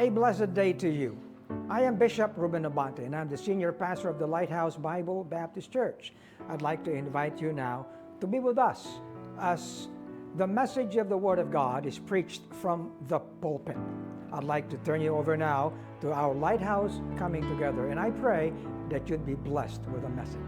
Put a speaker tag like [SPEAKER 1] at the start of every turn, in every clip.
[SPEAKER 1] A blessed day to you. I am Bishop Ruben Abante, and I'm the senior pastor of the Lighthouse Bible Baptist Church. I'd like to invite you now to be with us as the message of the Word of God is preached from the pulpit. I'd like to turn you over now to our Lighthouse Coming Together, and I pray that you'd be blessed with the message.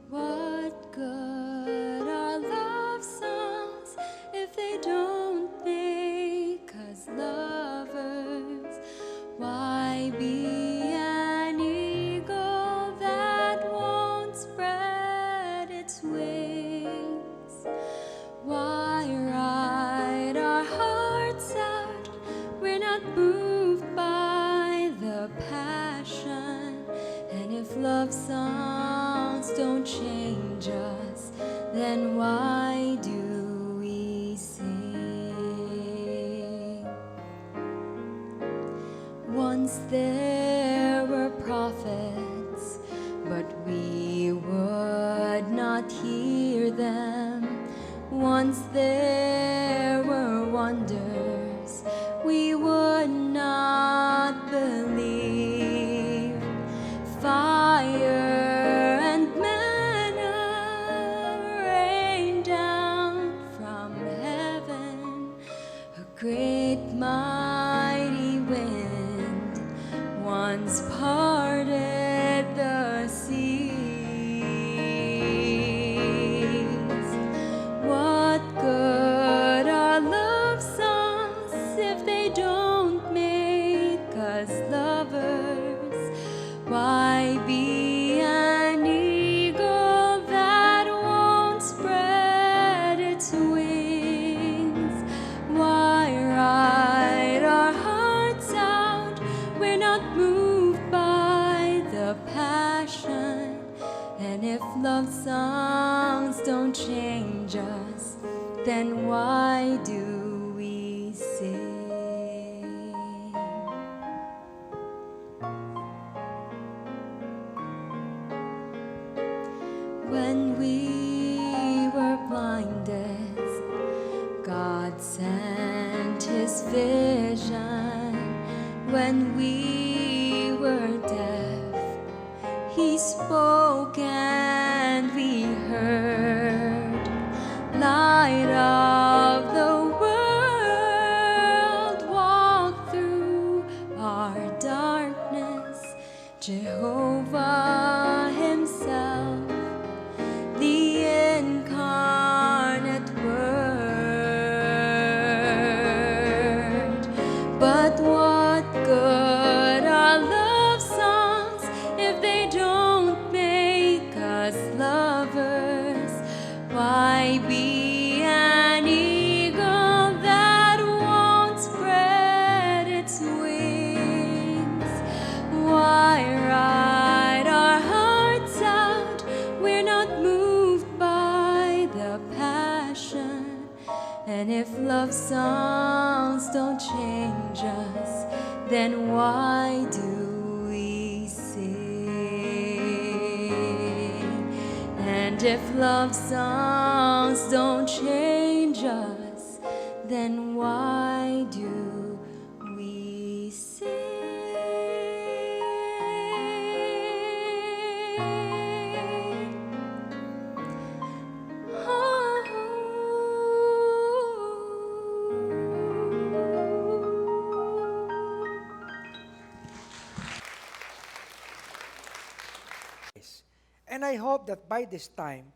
[SPEAKER 2] What good are love songs if they don't make us lovers? Why be an eagle that won't spread its wings? Why ride our hearts out? We're not moved by the passion. And if love songs don't change us, then why do we sing? Once there were prophets, but we would not hear them. Once there were wonders, we would not believe. Fire and manna rain down from heaven, a great mighty wind once parted the seas. What good are love songs if they don't make us lovers? Why be an eagle that won't spread its wings? Why ride our hearts out? We're not moved by the passion. And if love songs don't change us, then why do we sing? When we were blinded, God sent His vision. When we were deaf, He spoke and we heard. Light of the world, walk through our darkness. Jehovah Himself, the incarnate Word. But what good are love songs if they don't make us lovers? Why be an eagle that won't spread its wings? Why ride our hearts out? We're not moved by the passion. And if love songs don't change us, then why do we sing? And if love songs don't change us, then why do we sing?
[SPEAKER 1] And I hope that by this time,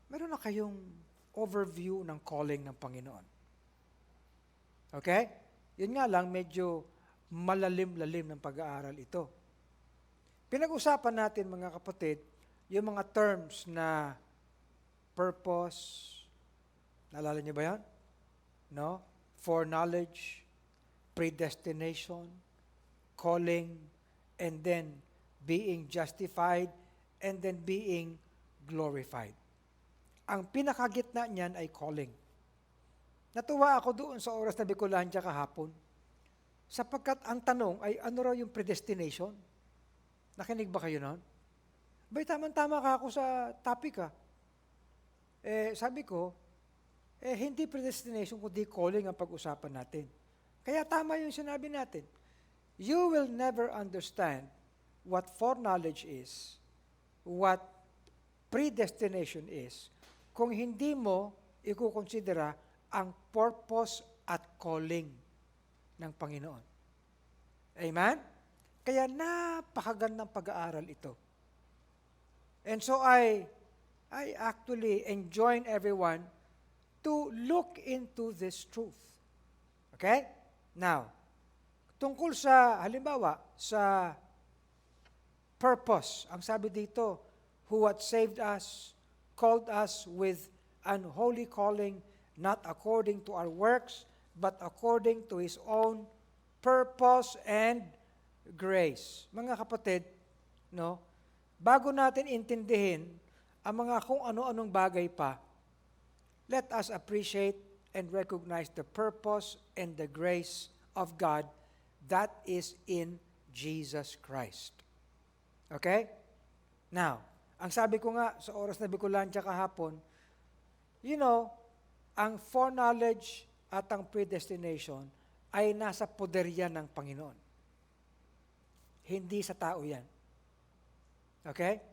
[SPEAKER 1] meron na kayong overview ng calling ng Panginoon. Okay? Yun nga lang, medyo malalim-lalim ng pag-aaral ito. Pinag-usapan natin, mga kapatid, yung mga terms na purpose, naalala niyo ba yan? No? Foreknowledge, predestination, calling, and then being justified, and then being glorified. Ang pinakagitna niyan ay calling. Natuwa ako doon sa oras na Bicolandia kahapon. Sapagkat ang tanong ay ano raw yung predestination? Nakinig ba kayo noon? Bay, tama-tama ka ako sa topic sabi ko, hindi predestination kundi calling ang pag-usapan natin. Kaya tama yung sinabi natin. You will never understand what foreknowledge is, what predestination is, kung hindi mo ikukonsidera ang purpose at calling ng Panginoon. Amen? Kaya napakagandang pag-aaral ito. And so I actually enjoin everyone to look into this truth. Okay? Now, tungkol sa, halimbawa, sa purpose, ang sabi dito, who hath saved us, called us with an holy calling, not according to our works, but according to His own purpose and grace. Mga kapatid, no, bago natin intindihin ang mga kung ano-anong bagay pa, let us appreciate and recognize the purpose and the grace of God that is in Jesus Christ. Okay? Now, ang sabi ko nga sa oras na Bicolantya kahapon, ang foreknowledge at ang predestination ay nasa poder yan ng Panginoon. Hindi sa tao yan. Okay?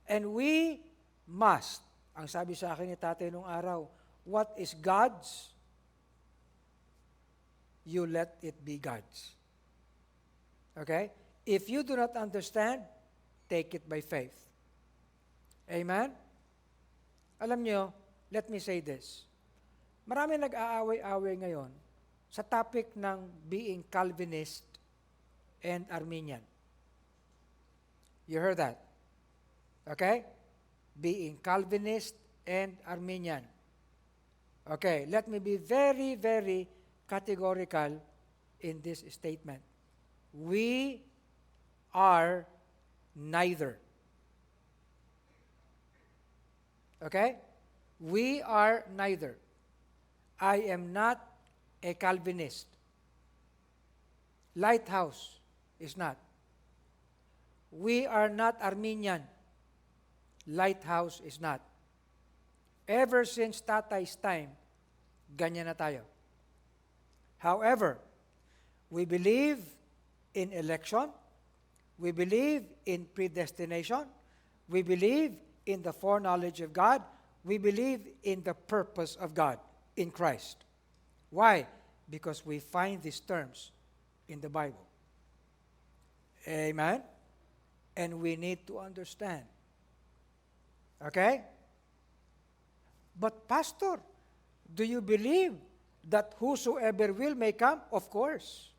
[SPEAKER 1] And we must, ang sabi sa akin ni tatay nung araw, what is God's, you let it be God's. Okay? If you do not understand, take it by faith. Amen? Alam nyo, let me say this. Marami nag-aaway-away ngayon sa topic ng being Calvinist and Arminian. You heard that? Okay? Being Calvinist and Arminian. Okay, let me be very, very categorical in this statement. We are neither. Okay? We are neither. I am not a Calvinist. Lighthouse is not. We are not Arminian. Lighthouse is not. Ever since Tatay's time, ganyan na tayo. However, we believe in election, we believe in predestination, we believe in the foreknowledge of God, we believe in the purpose of God in Christ. Why? Because we find these terms in the Bible. Amen? And we need to understand. Okay? But Pastor, do you believe that whosoever will may come? Of course.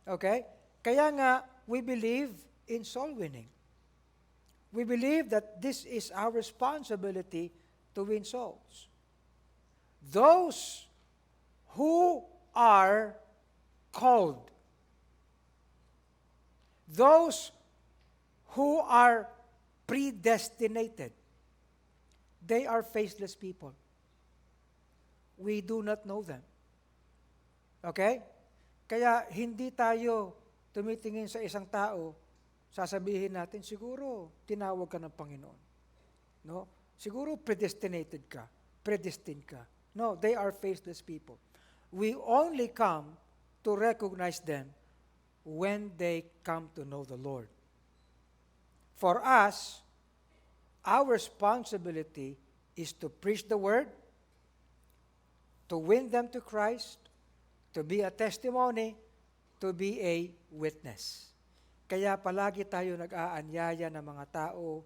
[SPEAKER 1] Okay? Kaya nga, we believe in soul winning. We believe that this is our responsibility to win souls. Those who are called, those who are predestinated, they are faceless people. We do not know them. Okay? Kaya hindi tayo tumitingin sa isang tao, sasabihin natin, siguro tinawag ka ng Panginoon. No? Siguro predestinated ka, predestined ka. No, they are faceless people. We only come to recognize them when they come to know the Lord. For us, our responsibility is to preach the word, to win them to Christ, to be a testimony, to be a witness. Kaya palagi tayo nag-aanyaya ng mga tao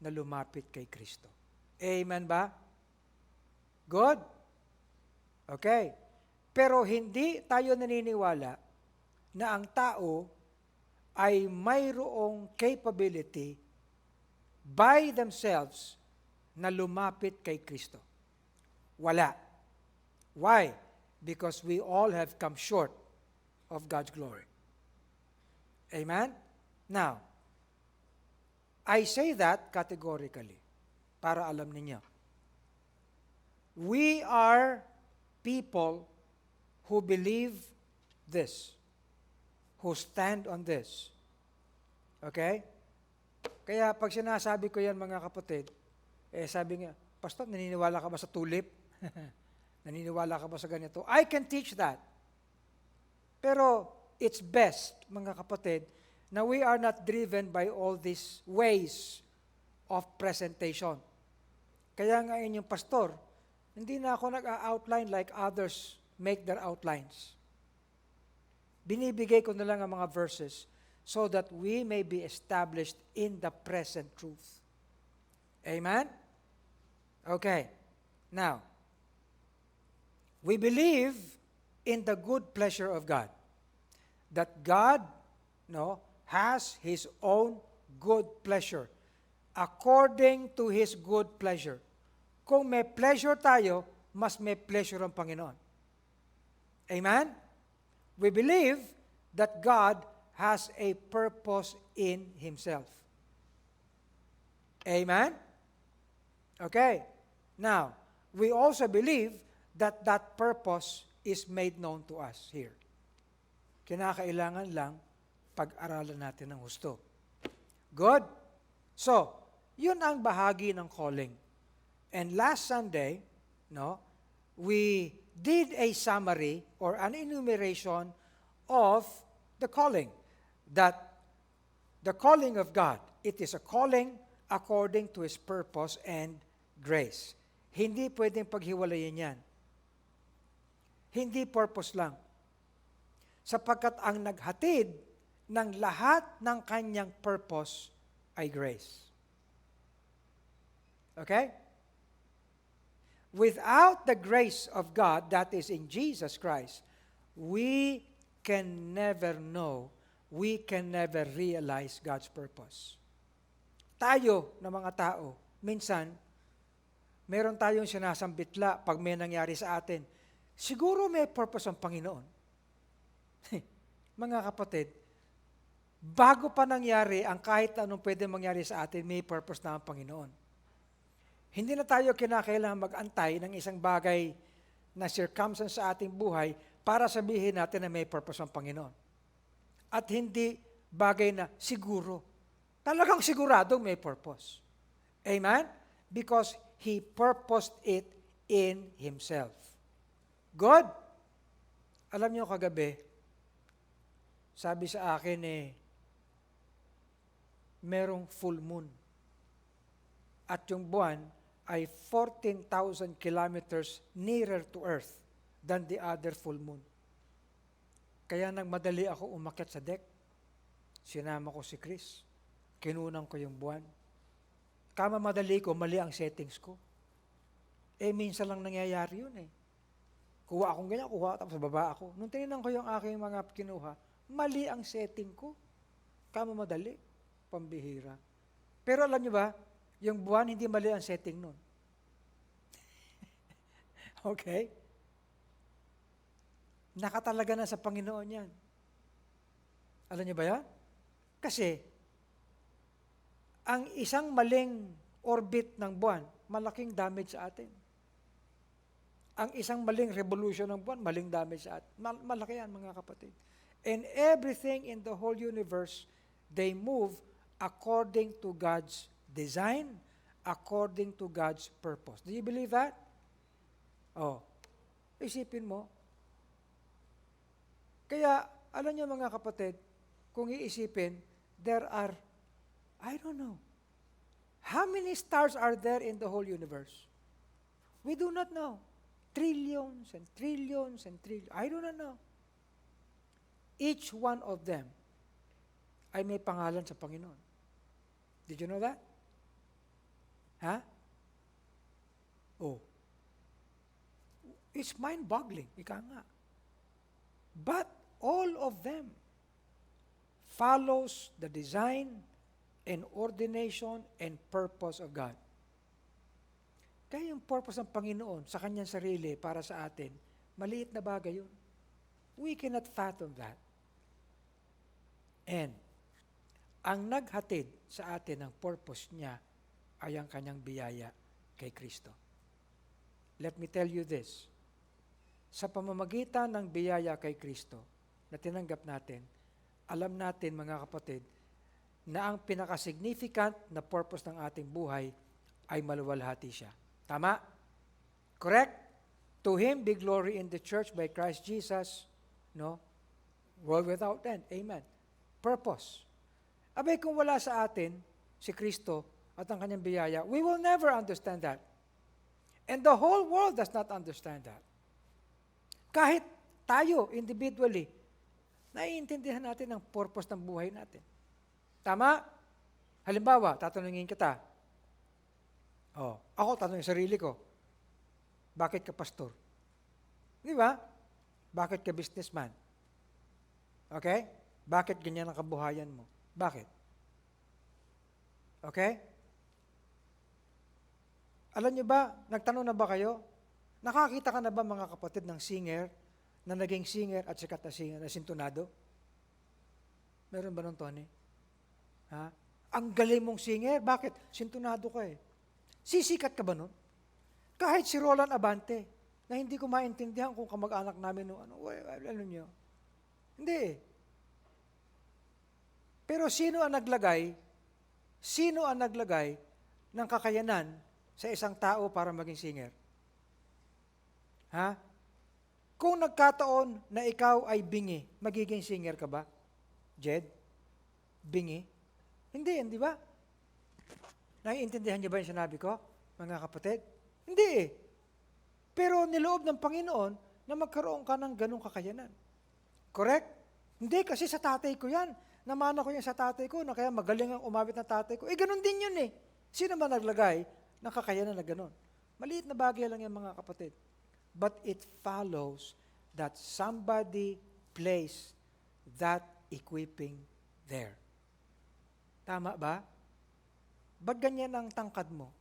[SPEAKER 1] na lumapit kay Kristo. Amen ba? Good? Okay. Pero hindi tayo naniniwala na ang tao ay mayroong capability by themselves na lumapit kay Kristo. Wala. Why? Because we all have come short of God's glory. Amen? Now, I say that categorically para alam ninyo. We are people who believe this, who stand on this. Okay? Kaya pag sinasabi ko yan mga kapatid, sabi nga, Pastor, naniniwala ka ba sa tulip? Naniniwala ka ba sa ganito? I can teach that. Pero it's best, mga kapatid, na we are not driven by all these ways of presentation. Kaya nga inyong pastor, hindi na ako nag-outline like others make their outlines. Binibigay ko na lang ang mga verses so that we may be established in the present truth. Amen? Okay. Now, we believe in the good pleasure of God. That God, has His own good pleasure. According to His good pleasure. Kung may pleasure tayo, mas may pleasure ang Panginoon. Amen? We believe that God has a purpose in Himself. Amen? Okay. Now, we also believe that that purpose is made known to us here. Kinakailangan lang pag-aralan natin ng husto. Good? So, yun ang bahagi ng calling. And last Sunday, we did a summary or an enumeration of the calling. That the calling of God, it is a calling according to His purpose and grace. Hindi pwedeng paghiwalayin yan. Hindi purpose lang. Sapagkat ang naghatid ng lahat ng kanyang purpose ay grace. Okay? Without the grace of God that is in Jesus Christ, we can never know, we can never realize God's purpose. Tayo na mga tao, minsan, meron tayong sinasambitla pag may nangyari sa atin. Siguro may purpose ang Panginoon. Mga kapatid, bago pa nangyari ang kahit anong pwede mangyari sa atin, may purpose na ang Panginoon. Hindi na tayo kinakailangan mag-antay ng isang bagay na circumstance sa ating buhay para sabihin natin na may purpose ang Panginoon. At hindi bagay na siguro. Talagang siguradong may purpose. Amen? Because He purposed it in Himself. Good? Alam niyo kagabi, sabi sa akin merong full moon. At yung buwan ay 14,000 kilometers nearer to Earth than the other full moon. Kaya nagmadali ako umakyat sa deck. Sinama ko si Chris. Kinunan ko yung buwan. Kamamadali ko, mali ang settings ko. Minsan lang nangyayari yun Kuha akong ganyan, tapos baba ako. Nung tinignan ko yung aking mga kinuha, mali ang setting ko. Kamamadali. Pambihira. Pero alam niyo ba, yung buwan, hindi mali ang setting nun. Okay? Nakatalaga na sa Panginoon yan. Alam niyo ba yan? Kasi, ang isang maling orbit ng buwan, malaking damage sa atin. Ang isang maling revolution ng buwan, maling damage sa atin. Malaki yan, mga kapatid. And everything in the whole universe, they move according to God's design, according to God's purpose. Do you believe that? Isipin mo. Kaya, alam niyo mga kapatid, kung iisipin, there are, I don't know, how many stars are there in the whole universe? We do not know. Trillions and trillions and trillions. I do not know. Each one of them ay may pangalan sa Panginoon. Did you know that? It's mind-boggling. Ika nga. But all of them follows the design and ordination and purpose of God. Kaya yung purpose ng Panginoon sa kanyang sarili para sa atin, maliit na bagay yun. We cannot fathom that. And ang naghatid sa atin ng purpose niya ay ang kanyang biyaya kay Kristo. Let me tell you this. Sa pamamagitan ng biyaya kay Kristo, na tinanggap natin, alam natin mga kapatid, na ang pinaka-significant na purpose ng ating buhay ay maluwalhati siya. Tama? Correct? To Him be glory in the church by Christ Jesus, no? World without end. Amen. Purpose. Abay, kung wala sa atin, si Kristo at ang kanyang biyaya, we will never understand that. And the whole world does not understand that. Kahit tayo, individually, naiintindihan natin ang purpose ng buhay natin. Tama? Halimbawa, tatanungin kita. Ako tatanungin sarili ko. Bakit ka pastor? Di ba? Bakit ka businessman? Okay? Bakit ganyan ang kabuhayan mo? Bakit? Okay? Alam niyo ba, nagtanong na ba kayo? Nakakita ka na ba mga kapatid ng singer na naging singer at sikat na singer na sintonado? Meron ba nun, Tony? Ha? Ang galing mong singer, bakit? Sintonado ka eh. Sisikat ka ba nun? Kahit si Roland Abante, na hindi ko maintindihan kung kamag-anak namin no, ano nyo. Hindi eh. Pero sino ang naglagay ng kakayanan sa isang tao para maging singer? Ha? Kung nagkataon na ikaw ay bingi, magiging singer ka ba? Jed? Bingi? Hindi ba? Naiintindihan niyo ba yung sinabi ko, mga kapatid? Hindi eh. Pero niloob ng Panginoon na magkaroon ka ng ganong kakayanan. Correct? Hindi, kasi sa tatay ko yan. Namana ko yan sa tatay ko na kaya magaling ang umabit ng tatay ko. Ganun din yun eh. Sino ba naglagay ng kakayanan na ganon? Maliit na bagay lang yan mga kapatid. But it follows that somebody placed that equipping there. Tama ba? Ba't ganyan ang tangkad mo?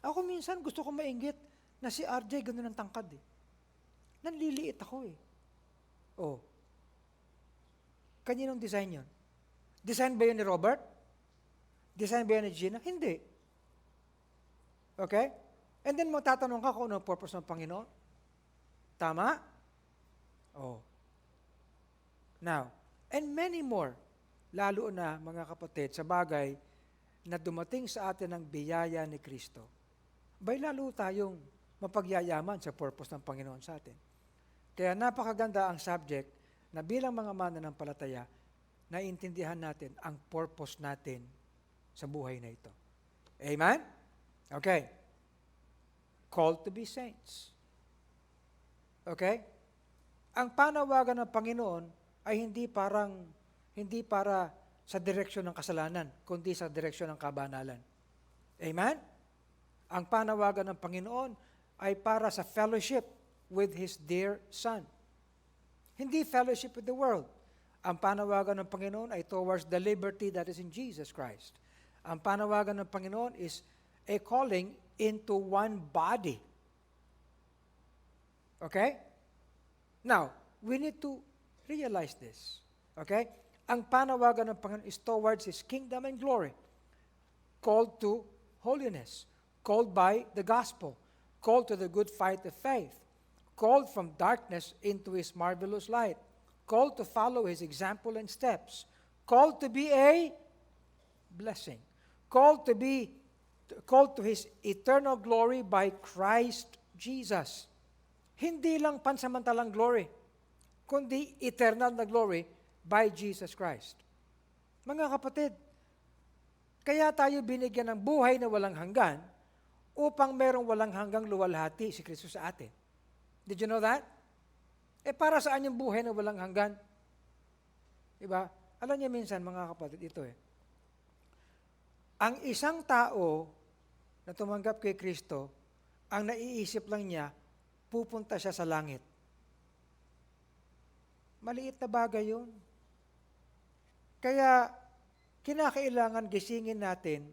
[SPEAKER 1] Ako minsan gusto ko mainggit na si RJ ganun ang tangkad eh. Nanliliit ako eh. Kaninong design yun? Design ba yun ni Robert? Design ba yun ni Gina? Hindi. Okay? And then magtatanong ka kung ano ang purpose ng Panginoon. Tama? Now, and many more, lalo na mga kapatid, sa bagay na dumating sa atin ang biyaya ni Kristo, bay lalo tayong mapagyayaman sa purpose ng Panginoon sa atin. Kaya napakaganda ang subject na bilang mga mananampalataya, naiintindihan natin ang purpose natin sa buhay na ito. Amen? Okay. Called to be saints. Okay? Ang panawagan ng Panginoon ay hindi para sa direksyon ng kasalanan, kundi sa direksyon ng kabanalan. Amen? Ang panawagan ng Panginoon ay para sa fellowship with His dear Son. Hindi fellowship with the world. Ang panawagan ng Panginoon ay towards the liberty that is in Jesus Christ. Ang panawagan ng Panginoon is a calling into one body. Okay? Now, we need to realize this. Okay? Ang panawagan ng Panginoon is towards His kingdom and glory. Called to holiness. Called by the gospel. Called to the good fight of faith. Called from darkness into His marvelous light. Called to follow His example and steps. Called to be a blessing. Called to His eternal glory by Christ Jesus. Hindi lang pansamantalang glory, kundi eternal na glory by Jesus Christ. Mga kapatid, kaya tayo binigyan ng buhay na walang hanggan upang merong walang hanggang luwalhati si Kristo sa atin. Did you know that? Para saan yung buhay na walang hanggan? Diba? Alam niyo minsan, mga kapatid, ito ang isang tao na tumanggap kay Kristo, ang naiisip lang niya, pupunta siya sa langit. Maliit na bagay yun. Kaya, kinakailangan gisingin natin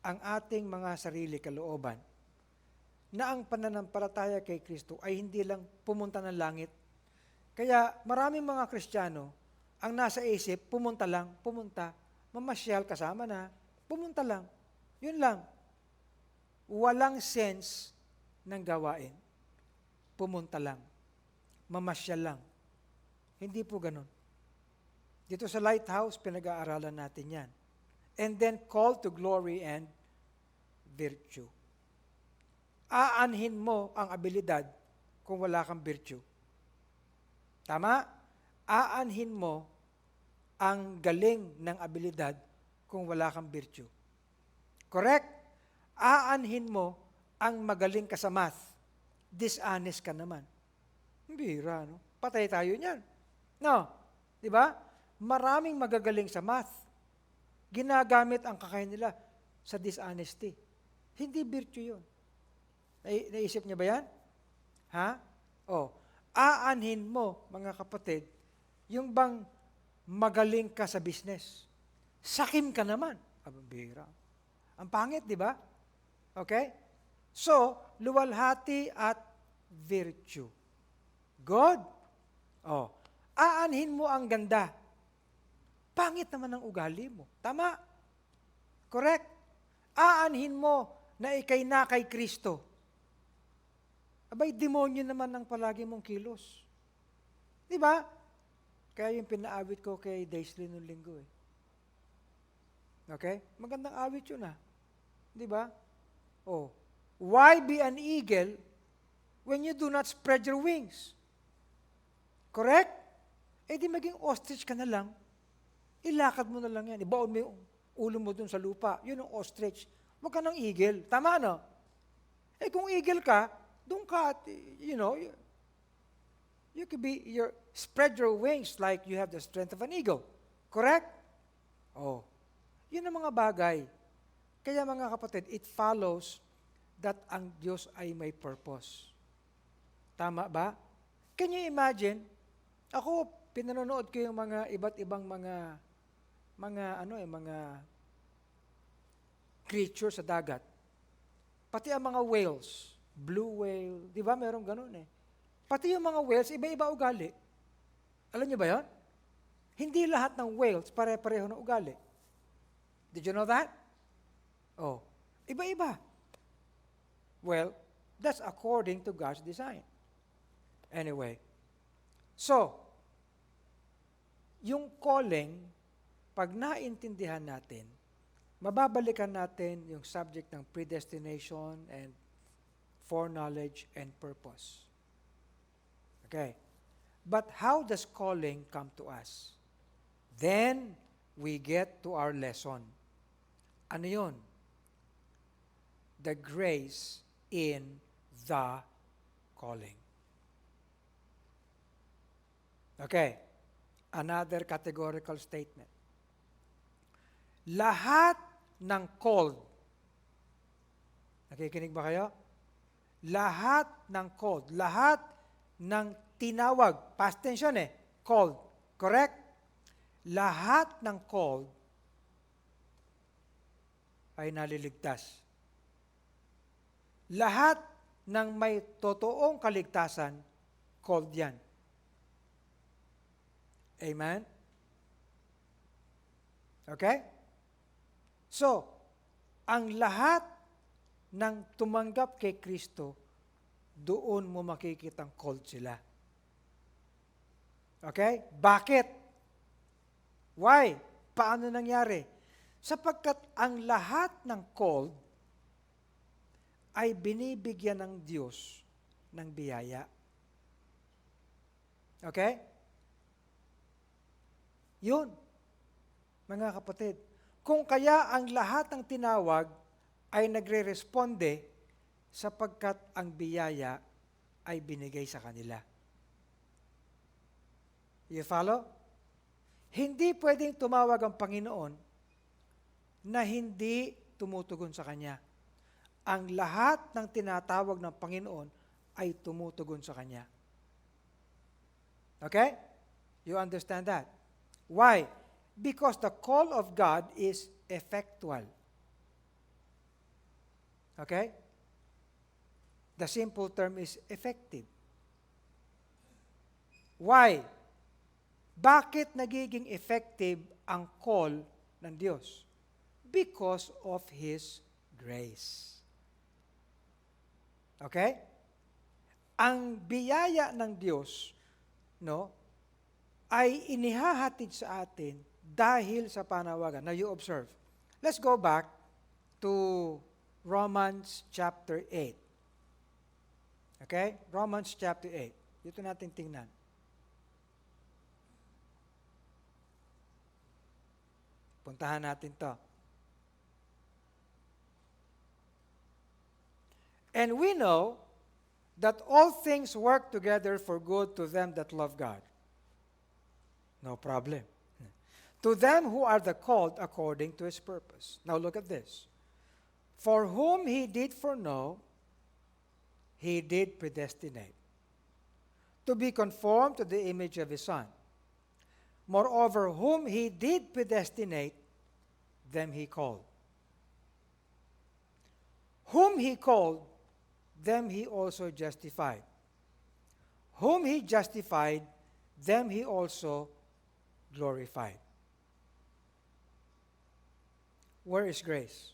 [SPEAKER 1] ang ating mga sarili kalooban na ang pananampalataya kay Kristo ay hindi lang pumunta ng langit. Kaya maraming mga Kristiyano ang nasa isip, pumunta, mamasyal kasama na, pumunta lang. Yun lang. Walang sense ng gawain. Pumunta lang. Mamasyal lang. Hindi po ganun. Dito sa Lighthouse, pinag-aaralan natin yan. And then call to glory and virtue. Aanhin mo ang abilidad kung wala kang virtue. Tama? Aanhin mo ang galing ng abilidad kung wala kang virtue. Correct? Aanhin mo ang magaling ka sa math. Dishonest ka naman. Bira, no? Patay tayo niyan. No? Di ba? Maraming magagaling sa math. Ginagamit ang kakayahan nila sa dishonesty. Hindi virtue yun. Naisip niya ba yan? Ha? Aanhin mo, mga kapatid, yung bang magaling ka sa business. Sakim ka naman. Bira. Ang pangit, di ba? Okay? So, luwalhati at virtue. Good? Aanhin mo ang ganda. Pangit naman ang ugali mo. Tama? Correct? Aanhin mo na ikay na kay Kristo. Abay, demonyo naman ang palagi mong kilos. Di ba? Kaya yung pinaawit ko kay Daisley nung linggo eh. Okay? Magandang awit yun ah. Di ba? Why be an eagle when you do not spread your wings? Correct? Di maging ostrich ka na lang. Ilakad mo na lang yan. Ibaon mo yung ulo mo dun sa lupa. Yun ang ostrich. Huwag ka ng eagle. Tama, no? Kung eagle ka, doon ka, you could be, spread your wings like you have the strength of an eagle. Correct? Yun ang mga bagay. Kaya mga kapatid, it follows that ang Diyos ay may purpose. Tama ba? Can you imagine? Ako, pinanonood ko yung mga iba't ibang mga creature sa dagat. Pati ang mga whales, blue whale, di ba merong ganun eh. Pati yung mga whales, iba-iba ugali. Alam niyo ba yun? Hindi lahat ng whales pare-pareho ng ugali. Did you know that? Iba-iba. Well, that's according to God's design. Anyway, so, yung calling, pag naintindihan natin, mababalikan natin yung subject ng predestination and foreknowledge and purpose. Okay. But how does calling come to us? Then, we get to our lesson. Ano yun? The grace in the calling. Okay. Another categorical statement. Lahat ng called, nakikinig ba kayo? Lahat ng called, lahat ng tinawag, past tense yun called, correct? Lahat ng called ay naliligtas. Lahat ng may totoong kaligtasan, called yan. Amen? Okay? So, ang lahat ng tumanggap kay Kristo, doon mo makikitang called sila. Okay? Bakit? Why? Paano nangyari? Sapagkat ang lahat ng called ay binibigyan ng Diyos ng biyaya. Okay? Yun, mga kapatid. Kung kaya ang lahat ng tinawag ay nagre-responde sapagkat ang biyaya ay binigay sa kanila. You follow? Hindi pwedeng tumawag ang Panginoon na hindi tumutugon sa Kanya. Ang lahat ng tinatawag ng Panginoon ay tumutugon sa Kanya. Okay? You understand that? Why? Because the call of God is effectual. Okay? The simple term is effective. Why? Bakit nagiging effective ang call ng Diyos? Because of His grace. Okay? Ang biyaya ng Diyos, no, ay inihahatid sa atin dahil sa panawagan. Now you observe. Let's go back to Romans chapter 8. Okay? Romans chapter 8. Dito natin tingnan. Puntahan natin to. And we know that all things work together for good to them that love God. No problem. To them who are the called according to His purpose. Now look at this. For whom He did foreknow, He did predestinate, to be conformed to the image of His Son. Moreover, whom He did predestinate, them He called. Whom He called, them He also justified. Whom He justified, them He also glorified. Where is grace?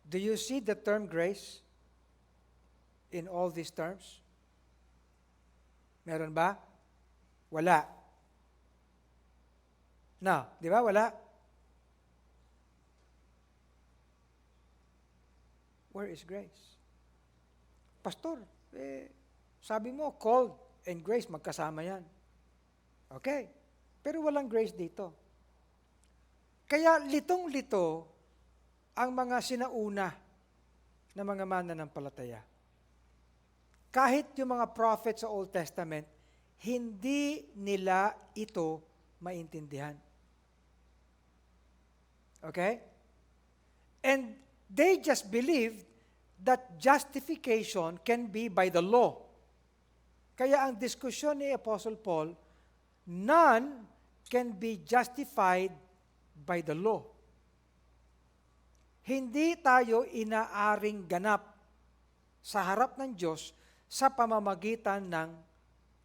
[SPEAKER 1] Do you see the term grace in all these terms? Meron ba? Wala. No, di ba? Wala. Where is grace? Pastor, sabi mo, called and grace, magkasama yan. Okay. Pero walang grace dito. Kaya litong-lito ang mga sinauna na mga mananampalataya. Kahit yung mga prophets sa Old Testament, hindi nila ito maintindihan. Okay? And they just believed that justification can be by the law. Kaya ang diskusyon ni Apostle Paul, none can be justified by the law. Hindi tayo inaaring ganap sa harap ng Diyos sa pamamagitan ng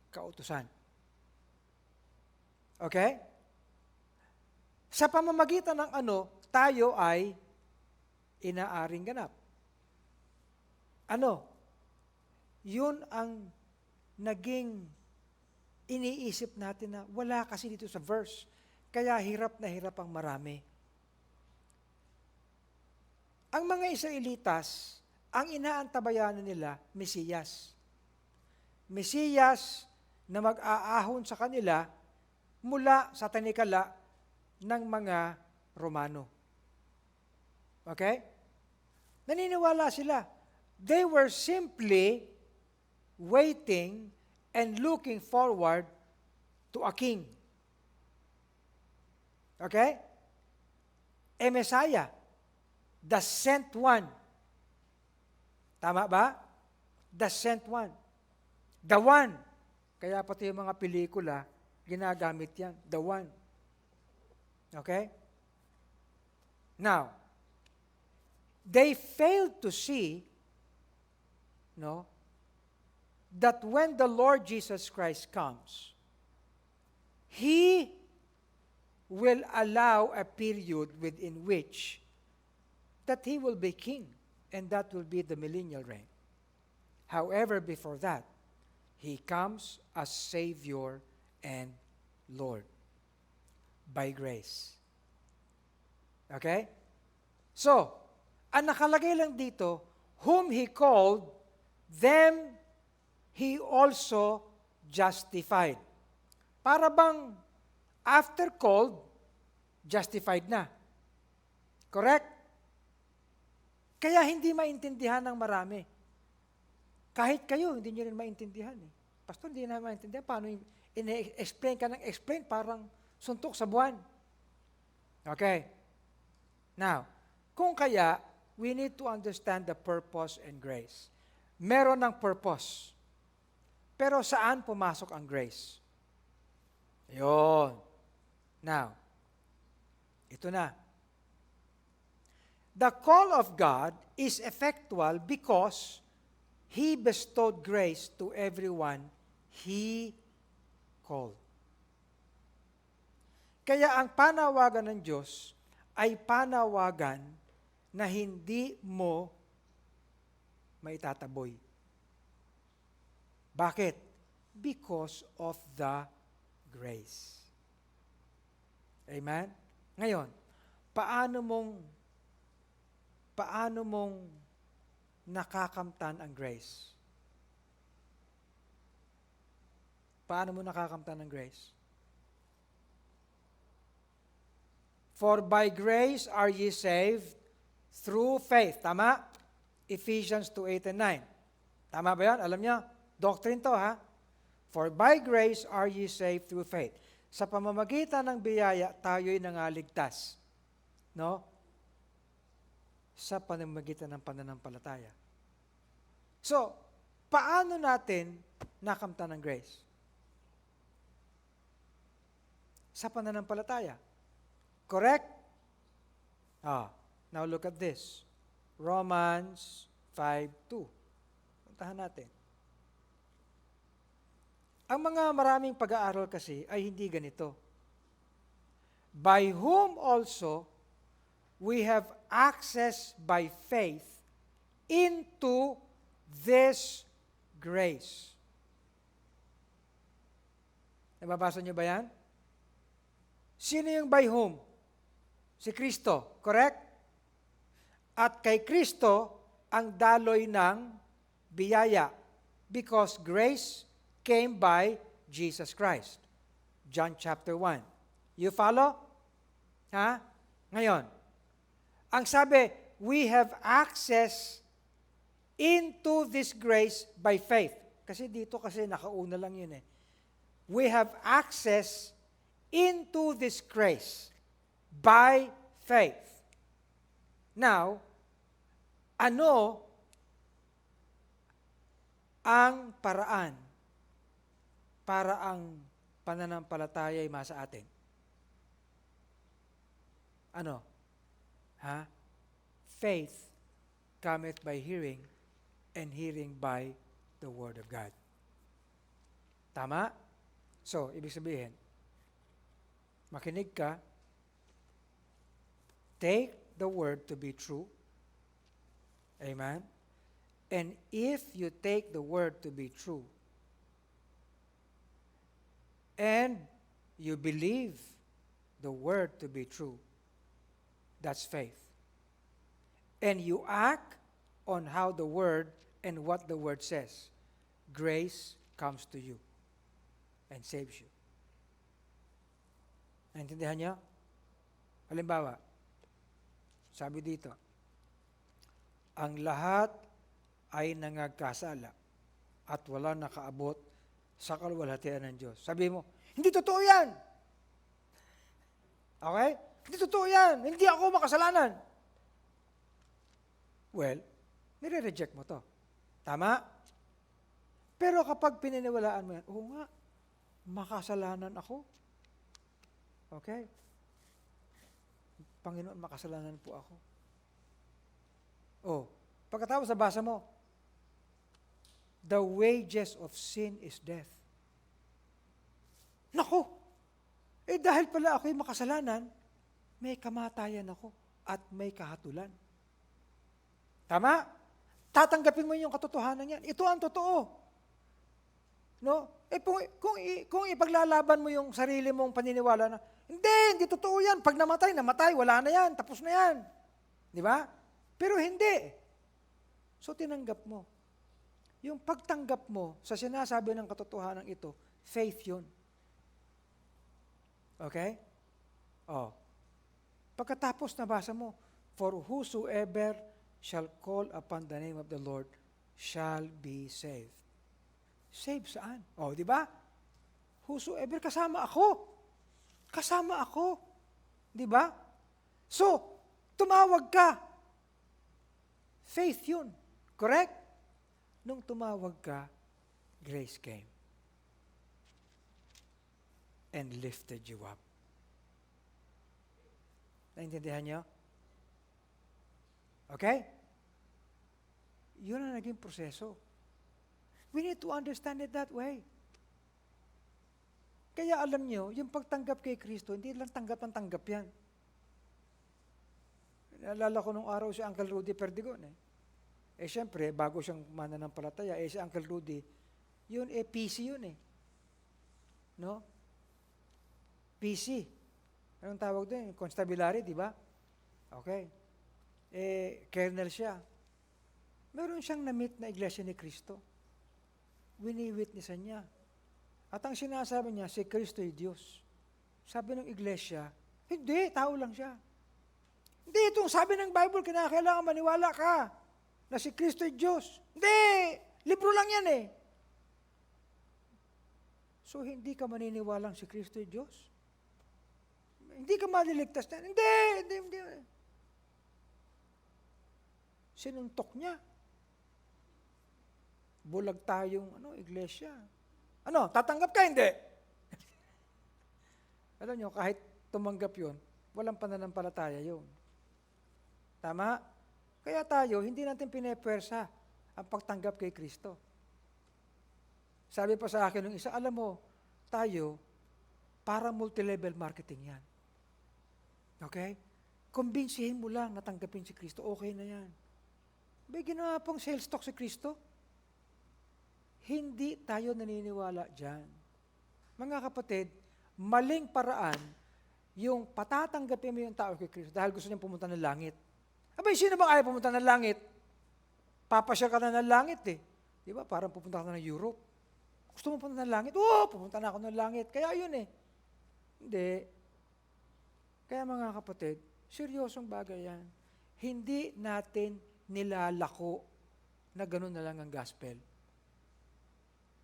[SPEAKER 1] kautusan. Okay? Sa pamamagitan ng ano, tayo ay inaaring ganap. Ano? Yun ang naging iniisip natin na wala kasi dito sa verse. Kaya hirap na hirap ang marami. Ang mga Israelitas, ang inaantabayanan nila, Mesiyas. Mesiyas na mag-aahon sa kanila mula sa tanikala ng mga Romano. Okay? Naniniwala sila. They were simply waiting and looking forward to a king. Okay? A Messiah, the sent one. Tama ba? The sent one. The one. Kaya pati yung mga pelikula, ginagamit yan. The one. Okay? Now, they failed to see, no, that when the Lord Jesus Christ comes, He will allow a period within which that He will be king, and that will be the millennial reign. However, before that, He comes as Savior and Lord by grace. Okay? So, ang nakalagay lang dito, whom He called, them He also justified. Para bang after called, justified na. Correct? Kaya hindi maintindihan ng marami. Kahit kayo, hindi nyo rin maintindihan. Pastor, hindi na maintindihan. Paano explain ka ng explain, parang suntok sa buwan. Okay. Now, kung kaya, we need to understand the purpose and grace. Meron ng purpose. Pero saan pumasok ang grace? Ayun. Now, ito na. The call of God is effectual because He bestowed grace to everyone He called. Kaya ang panawagan ng Diyos ay panawagan na hindi mo maitataboy. Bakit? because of the grace. Amen? Ngayon, paano mong nakakamtan ang grace? Paano mo nakakamtan ang grace? For by grace are ye saved through faith. Tama? Ephesians 2:8 and 9. Tama ba yan? Alam niyo, doctrine to ha. For by grace are ye saved through faith. Sa pamamagitan ng biyaya, tayo'y nangaligtas. No? Sa pamamagitan ng pananampalataya. So, paano natin nakamtan ng grace? Sa pananampalataya. Correct? Now look at this. Romans 5:2. Puntahan natin. Ang mga maraming pag-aaral kasi ay hindi ganito. By whom also we have access by faith into this grace. Nababasa niyo ba yan? Sino yung by whom? Si Kristo, correct? At kay Kristo ang daloy ng biyaya because grace came by Jesus Christ. John chapter 1. You follow? Ha? Ngayon, ang sabi, we have access into this grace by faith. Kasi dito kasi nakauna lang yun eh. We have access into this grace by faith. Now, ano ang paraan para ang pananampalataya ay masa atin? Ano? Ha? Faith cometh by hearing, and hearing by the Word of God. Tama? So, ibig sabihin, makinig ka, take the Word to be true. Amen? And if you take the Word to be true, and you believe the Word to be true, that's faith. And you act on how the Word and what the Word says, grace comes to you and saves you. Naintindihan niyo? Halimbawa, sabi dito, ang lahat ay nangagkasala at wala nakaabot sa kaluwalhatian ng Diyos. Sabi mo, hindi totoo yan. Okay? Hindi totoo yan. Hindi ako makasalanan. Well, nire-reject mo to. Tama? Pero kapag pininiwalaan mo yan, oo nga, makasalanan ako. Okay? Panginoon, makasalanan po ako. Oh, pagkatapos nabasa mo, the wages of sin is death. Nako! Dahil pala ako'y makasalanan, may kamatayan ako at may kahatulan. Tama? Tatanggapin mo yung katotohanan yan. Ito ang totoo. No? Kung ipaglalaban mo yung sarili mong paniniwala na, hindi totoo yan. Pag namatay, wala na yan, tapos na yan. Di ba? Pero hindi. So tinanggap mo. Yung pagtanggap mo sa sinasabi ng katotohanan ito, faith yun. Okay? Oh. Pagkatapos nabasa mo, for whosoever shall call upon the name of the Lord shall be saved. Saved saan? Oh, di ba? Whosoever, kasama ako. Kasama ako. Di ba? So, tumawag ka. Faith yun. Correct? Nung tumawag ka, grace came and lifted you up. Naintindihan niyo? Okay? Yun ang naging proseso. We need to understand it that way. Kaya alam niyo, yung pagtanggap kay Kristo, hindi lang tanggap ng tanggap yan. Naalala ko nung araw si Uncle Rudy Perdigon. Siyempre, bago siyang mananampalataya, si Uncle Rudy, Yun, PC yun eh. No? PC. Anong tawag doon? Constabulary, di ba? Okay. Kernel siya. Meron siyang na-meet na Iglesia ni Cristo. Wini-witnessan niya. At ang sinasabi niya, si Kristo ay Diyos. Sabi ng Iglesia, hindi, tao lang siya. Hindi, itong sabi ng Bible, kinakailangan maniwala ka na si Kristo ay Diyos. Hindi, libro lang yan eh. So, hindi ka maniniwalang si Kristo ay Diyos? Hindi ka maliligtas na? Hindi. Sinuntok niya. Bulag tayong iglesia. Tatanggap ka? Hindi. Alam nyo, kahit tumanggap yun, walang pananampalataya yun. Tama? Kaya tayo, hindi natin pinepwersa ang pagtanggap kay Kristo. Sabi pa sa akin ng isa, alam mo, tayo, para multilevel marketing yan. Okay? Kumbinsihin mo lang na tanggapin si Kristo, okay na yan. May ginawa pong sales talk si Kristo. Hindi tayo naniniwala dyan. Mga kapatid, maling paraan yung patatanggapin mo yung tao kay Kristo dahil gusto niyang pumunta ng langit. Abay, sino bang ayaw pumunta ng langit? Papasyal ka na ng langit eh. Di ba? Parang pupunta ka na ng Europe. Gusto mo pumunta ng langit? Oo, pupunta na ako ng langit. Kaya yun eh. Hindi. Kaya mga kapatid, seryosong bagay yan. Hindi natin nilalako na gano'n na lang ang gospel.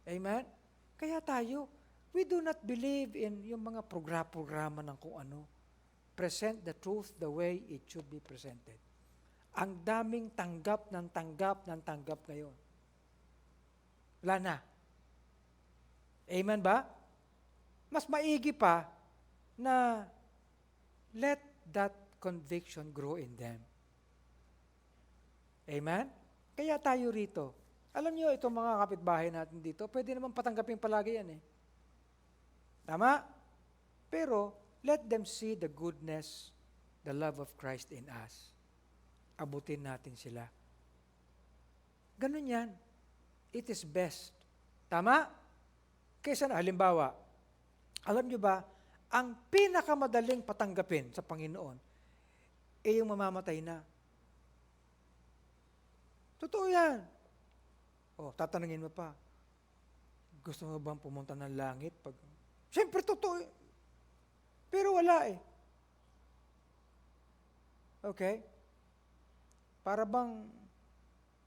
[SPEAKER 1] Amen? Kaya tayo, we do not believe in yung mga programa ng kung ano. Present the truth the way it should be presented. Ang daming tanggap ngayon. Wala na. Amen ba? Mas maigi pa na let that conviction grow in them. Amen? Kaya tayo rito. Alam niyo, itong mga kapitbahay natin dito, pwede naman patanggapin palagi yan eh. Tama? Pero, let them see the goodness, the love of Christ in us. Abutin natin sila. Ganun yan. It is best. Tama? Kaysa na, halimbawa, alam niyo ba, ang pinakamadaling patanggapin sa Panginoon, yung mamamatay na. Totoo yan. Tatanungin mo pa, gusto mo bang pumunta ng langit? Siyempre, totoo. Pero wala eh. Okay? Para bang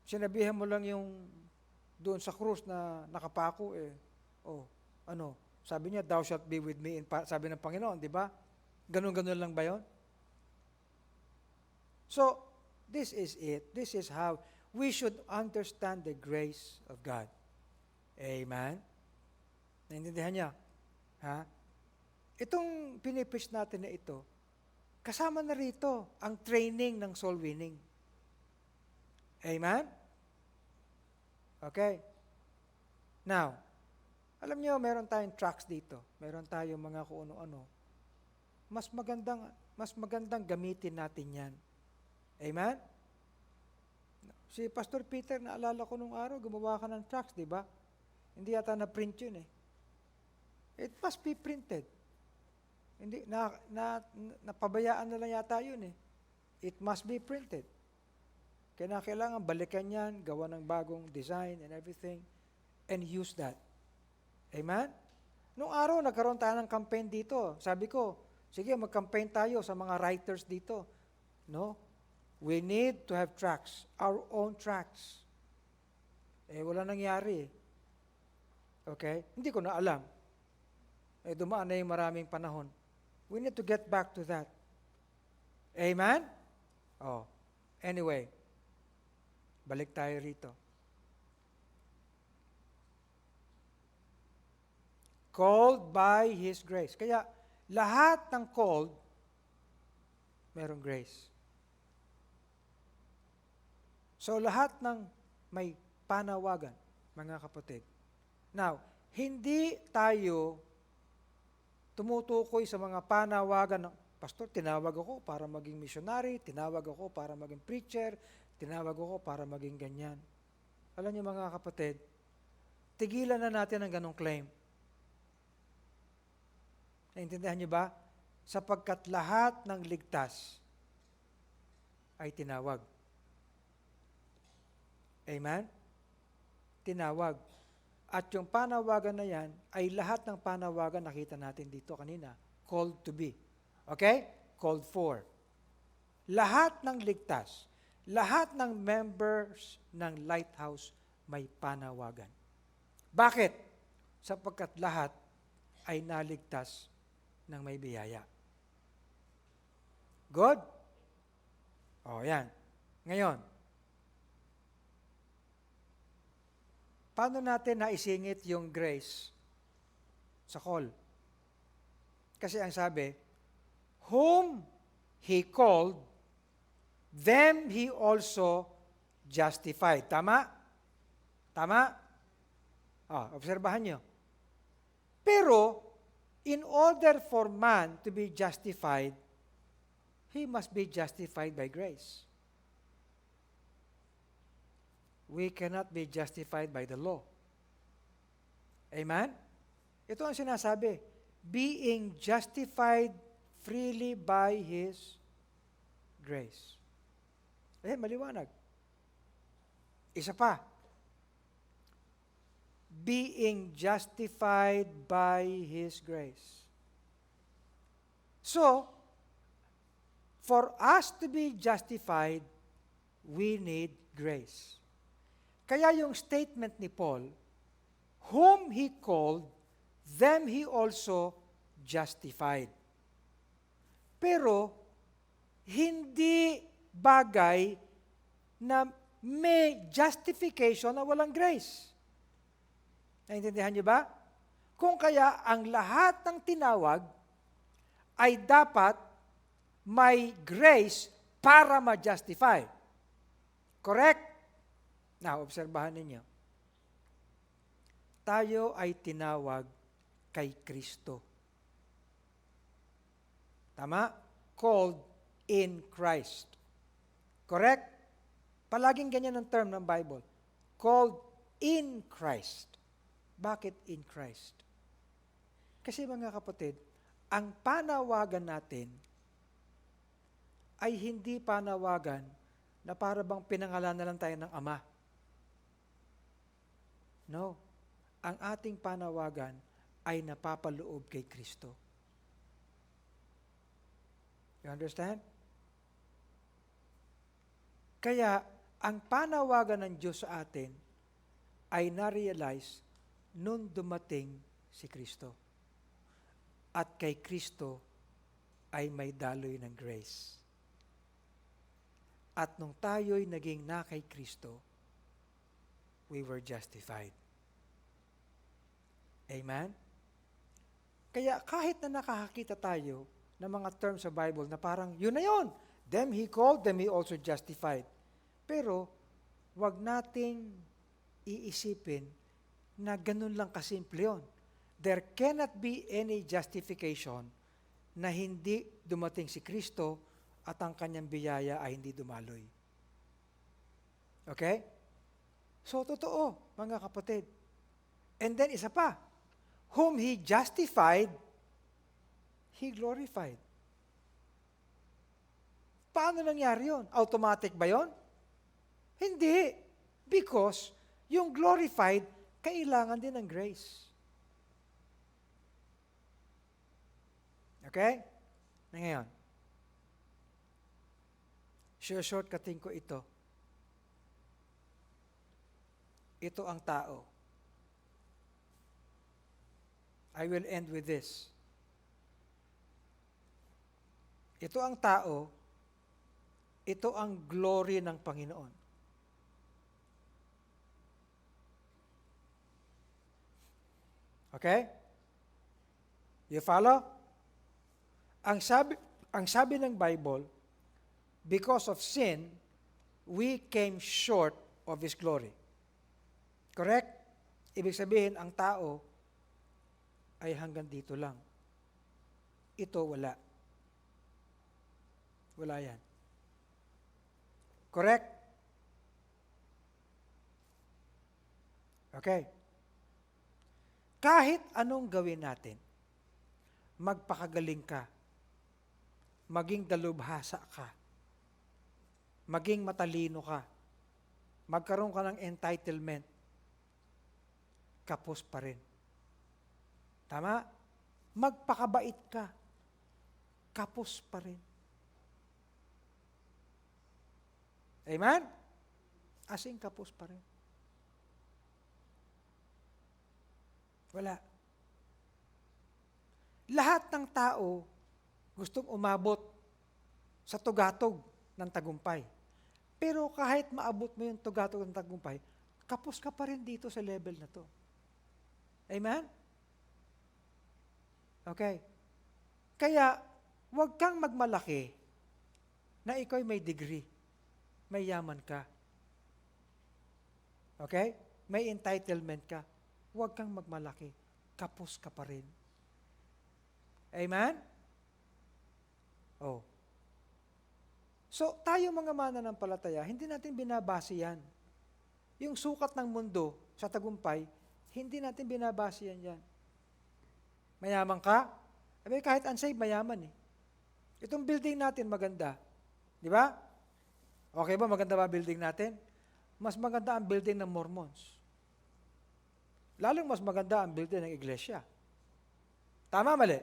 [SPEAKER 1] sinabihan mo lang yung doon sa krus na nakapako eh. Sabi niya, thou shalt be with me, sabi ng Panginoon, di ba? Ganun-ganun lang ba yun? So, this is it. This is how we should understand the grace of God. Amen? Naintindihan niya? Ha? Itong pinipreach natin na ito, kasama na rito ang training ng soul winning. Amen? Okay. Now, alam niyo, meron tayong tracks dito. Meron tayong mga kung ano-ano. Mas magandang gamitin natin yan. Amen? Si Pastor Peter, naalala ko nung araw, gumawa ka ng tracks, di ba? Hindi yata na-print yun eh. It must be printed. Hindi, napabayaan na lang yata yun eh. It must be printed. Kailangan balikan yan, gawa ng bagong design and everything, and use that. Amen? Nung araw, nagkaroon tayo ng campaign dito. Sabi ko, sige, mag-campaign tayo sa mga writers dito. No? We need to have tracks, our own tracks. Wala nangyari. Okay? Hindi ko na alam. Dumaan na yung maraming panahon. We need to get back to that. Amen? Anyway, balik tayo rito. Called by His grace. Kaya, lahat ng called, merong grace. So, lahat ng may panawagan, mga kapatid. Now, hindi tayo tumutukoy sa mga panawagan ng, Pastor, tinawag ako para maging missionary, tinawag ako para maging preacher, tinawag ako para maging ganyan. Alam niyo mga kapatid, tigilan na natin ang ganong claim. Naintindihan niyo ba? Sapagkat lahat ng ligtas ay tinawag. Amen? Tinawag. At yung panawagan na yan, ay lahat ng panawagan nakita natin dito kanina. Called to be. Okay? Called for. Lahat ng ligtas, lahat ng members ng Lighthouse may panawagan. Bakit? Sapagkat lahat ay naligtas ng may biyaya. Good? O, yan. Ngayon, paano natin naisingit yung grace sa call? Kasi ang sabi, whom He called, them He also justified. Tama? Tama? Obserbahan nyo. Pero, in order for man to be justified, he must be justified by grace. We cannot be justified by the law. Amen? Ito ang sinasabi. Being justified freely by His grace. Maliwanag. Isa pa. Being justified by His grace. So, for us to be justified, we need grace. Kaya yung statement ni Paul, whom He called, them He also justified. Pero, hindi bagay na may justification na walang grace. Naintindihan niyo ba? Kung kaya ang lahat ng tinawag ay dapat may grace para ma-justify. Correct? Now, obserbahan ninyo. Tayo ay tinawag kay Kristo. Tama? Called in Christ. Correct? Palaging ganyan ang term ng Bible. Called in Christ. Bakit in Christ? Kasi mga kapatid, ang panawagan natin ay hindi panawagan na para bang pinangalan na lang tayo ng Ama. No. Ang ating panawagan ay napapaloob kay Kristo. You understand? Kaya, ang panawagan ng Diyos sa atin ay na-realize nung dumating si Kristo. At kay Kristo ay may daloy ng grace. At nung tayo'y naging na kay Kristo, we were justified. Amen? Kaya kahit na nakakakita tayo ng mga terms sa Bible na parang, yun na yun. Them He called, them He also justified. Pero, wag nating iisipin na ganun lang kasimple yun. There cannot be any justification na hindi dumating si Kristo at ang kanyang biyaya ay hindi dumaloy. Okay? So, totoo, mga kapatid. And then, isa pa, whom He justified, He glorified. Paano nangyari yun? Automatic ba yun? Hindi. Because, yung glorified, kailangan din ng grace. Okay? Na ngayon, shortcutting ko ito. Ito ang tao. I will end with this. Ito ang tao, ito ang glory ng Panginoon. Okay? You follow? Ang sabi ng Bible, because of sin, we came short of His glory. Correct? Ibig sabihin, ang tao ay hanggang dito lang. Ito, wala. Wala yan. Correct? Okay. kahit anong gawin natin, magpakagaling ka, maging dalubhasa ka, maging matalino ka, magkaroon ka ng entitlement, kapos pa rin. Tama? Magpakabait ka, kapos pa rin. Amen? Asing kapos pa rin. Wala. Lahat ng tao gustong umabot sa tugatog ng tagumpay. Pero kahit maabot mo yung tugatog ng tagumpay, kapos ka pa rin dito sa level na to. Amen? Okay. Kaya, huwag kang magmalaki na ikaw'y may degree. May yaman ka. Okay? May entitlement ka. Huwag kang magmalaki. Kapos ka pa rin. Amen? Oh. So, tayo mga mananampalataya, hindi natin binabase yan. Yung sukat ng mundo sa tagumpay, hindi natin binabase yan. Mayaman ka? Abi, kahit unsaved, mayaman eh. Itong building natin maganda. Di ba? Okay ba? Maganda ba building natin? Mas maganda ang building ng Mormons. Lalong mas maganda ang building ng iglesia. Tama, mali?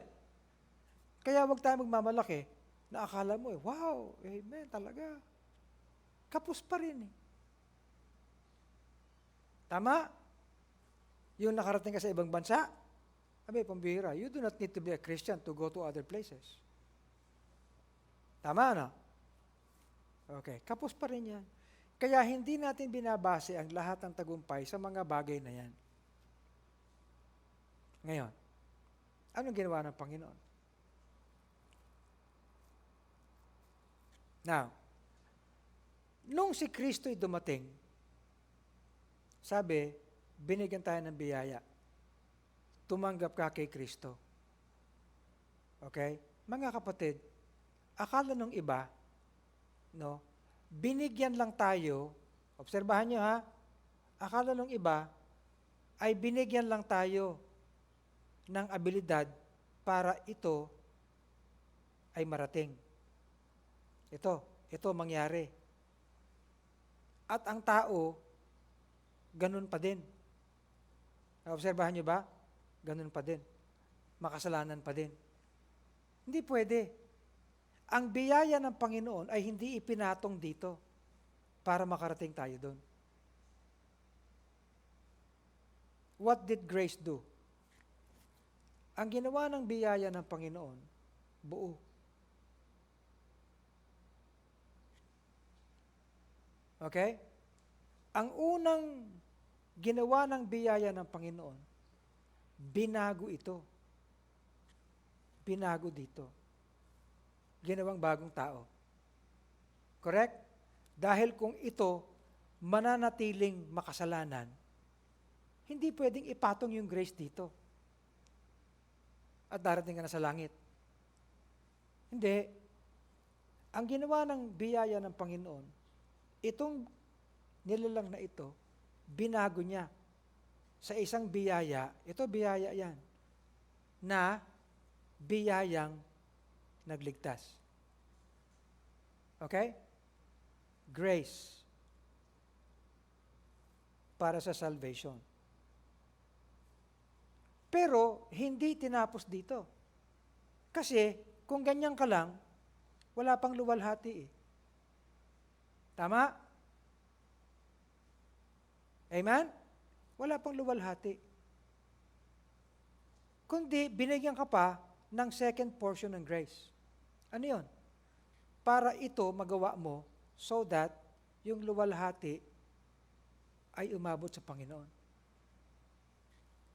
[SPEAKER 1] Kaya huwag tayo magmamalaki na akala mo wow, amen, talaga. Kapos pa rin eh. Tama? Yung nakarating ka sa ibang bansa, abi, pambihira, you do not need to be a Christian to go to other places. Tama, no? Okay, kapos pa rin yan. Kaya hindi natin binabase ang lahat ng tagumpay sa mga bagay na yan. Ngayon, anong ginawa ng Panginoon? Now, nung si Kristo'y dumating, sabi, binigyan tayo ng biyaya. Tumanggap ka kay Kristo. Okay? Mga kapatid, akala nung iba, no, binigyan lang tayo, obserbahan nyo ha, akala nung iba, ay binigyan lang tayo ng abilidad para ito ay marating. Ito mangyari. At ang tao, ganun pa din. Obserbahan nyo ba? Ganun pa din. Makasalanan pa din. Hindi pwede. Ang biyaya ng Panginoon ay hindi ipinatong dito para makarating tayo doon. What did grace do? Ang ginawa ng biyaya ng Panginoon, buo. Okay? Ang unang ginawa ng biyaya ng Panginoon, binago ito. Binago dito. Ginawang bagong tao. Correct? Dahil kung ito mananatiling makasalanan, hindi pwedeng ipatong yung grace dito. At darating ka na sa langit. Hindi. Ang ginawa ng biyaya ng Panginoon, itong nilalang na ito, binago niya sa isang biyaya, ito biyaya yan, na biyayang nagligtas. Okay? Grace para sa salvation. Pero, hindi tinapos dito. Kasi, kung ganyan ka lang, wala pang luwalhati eh. Tama? Amen? Wala pang luwalhati. Kundi, binigyan ka pa ng second portion ng grace. Ano yun? Para ito magawa mo so that yung luwalhati ay umabot sa Panginoon.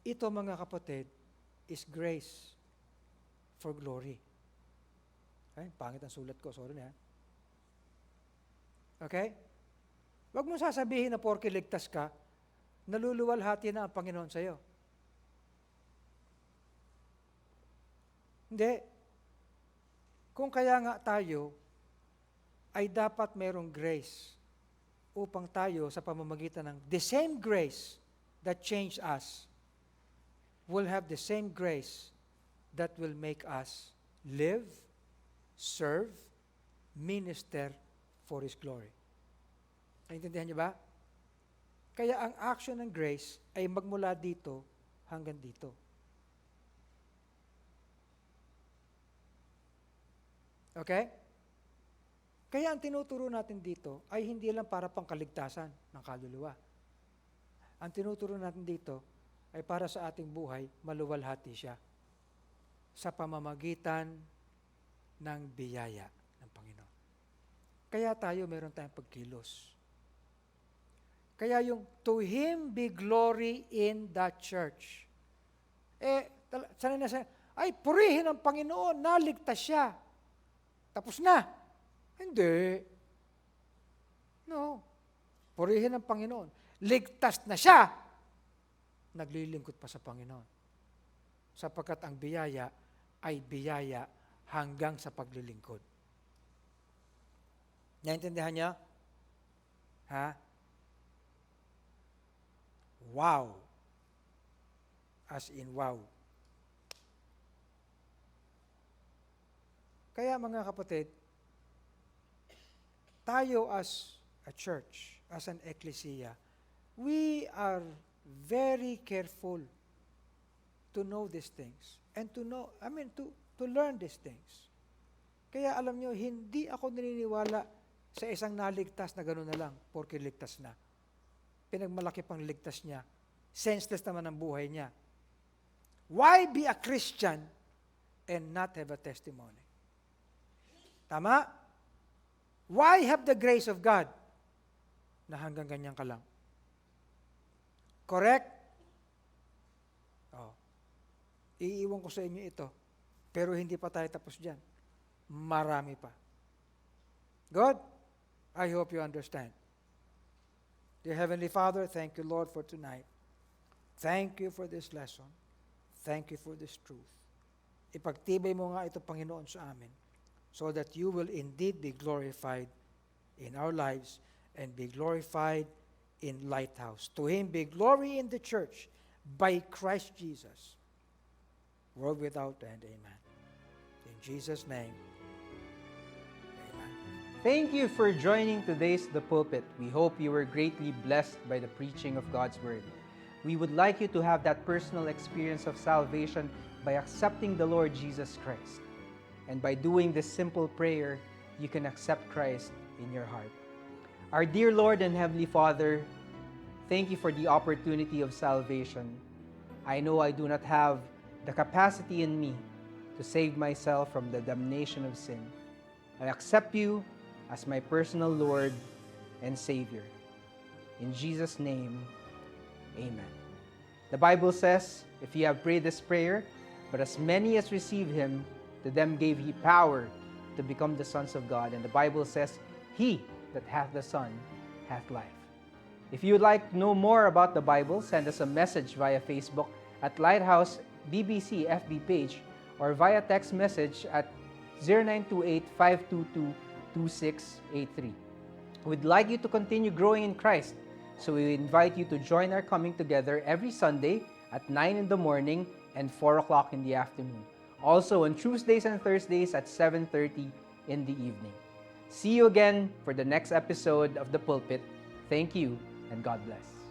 [SPEAKER 1] Ito, mga kapatid, is grace for glory. Ay, pangit ang sulat ko. Sorry na. Okay? Huwag mo sasabihin na porke ligtas ka, naluluwalhati na ang Panginoon sa iyo. Hindi. Kung kaya nga tayo, ay dapat mayroong grace upang tayo sa pamamagitan ng the same grace that changed us will have the same grace that will make us live, serve, minister for His glory. Naintindihan niyo ba? Kaya ang action ng grace ay magmula dito hanggang dito. Okay? Kaya ang tinuturo natin dito ay hindi lang para pangkaligtasan ng kaluluwa. Ang tinuturo natin dito ay para sa ating buhay, maluwalhati siya sa pamamagitan ng biyaya ng Panginoon. Kaya tayo meron tayong pagkilos. Kaya yung to Him be glory in the church. Sanay na siya, ay purihin ang Panginoon, naligtas siya. Tapos na. Hindi. No. Purihin ang Panginoon. Ligtas na siya. Naglilingkod pa sa Panginoon. Sapagkat ang biyaya ay biyaya hanggang sa paglilingkod. Naintindihan niya? Ha? Wow. As in wow. Kaya mga kapatid, tayo as a church, as an ecclesia, we are very careful to know these things and to learn these things. Kaya alam nyo, hindi ako naniniwala sa isang naligtas na gano'n na lang, porque ligtas na. Pinagmalaki pang ligtas niya. Senseless naman ang buhay niya. Why be a Christian and not have a testimony? Tama? Why have the grace of God na hanggang ganyan ka lang? Correct? Oh. Iiwan ko sa inyo ito. Pero hindi pa tayo tapos dyan. Marami pa. Good? I hope you understand. Dear Heavenly Father, thank you, Lord, for tonight. Thank you for this lesson. Thank you for this truth. Ipagtibay mo nga ito, Panginoon, sa amin, so that you will indeed be glorified in our lives and be glorified in Lighthouse. To Him be glory in the church by Christ Jesus, world without end. Amen. In Jesus' name, amen.
[SPEAKER 3] Thank you for joining today's The Pulpit. We hope you were greatly blessed by the preaching of God's Word. We would like you to have that personal experience of salvation by accepting the Lord Jesus Christ. And by doing this simple prayer, you can accept Christ in your heart. Our dear Lord and Heavenly Father, thank you for the opportunity of salvation. I know I do not have the capacity in me to save myself from the damnation of sin. I accept you as my personal Lord and Savior. In Jesus' name, amen. The Bible says, if you have prayed this prayer, but as many as receive Him, to them gave He power to become the sons of God. And the Bible says, He that hath the Son hath life. If you would like to know more about the Bible, send us a message via Facebook at Lighthouse BBC FB page or via text message at 0928-522-2683. We'd like you to continue growing in Christ, so we invite you to join our coming together every Sunday at 9 in the morning and 4 o'clock in the afternoon. Also on Tuesdays and Thursdays at 7:30 in the evening. See you again for the next episode of The Pulpit. Thank you and God bless.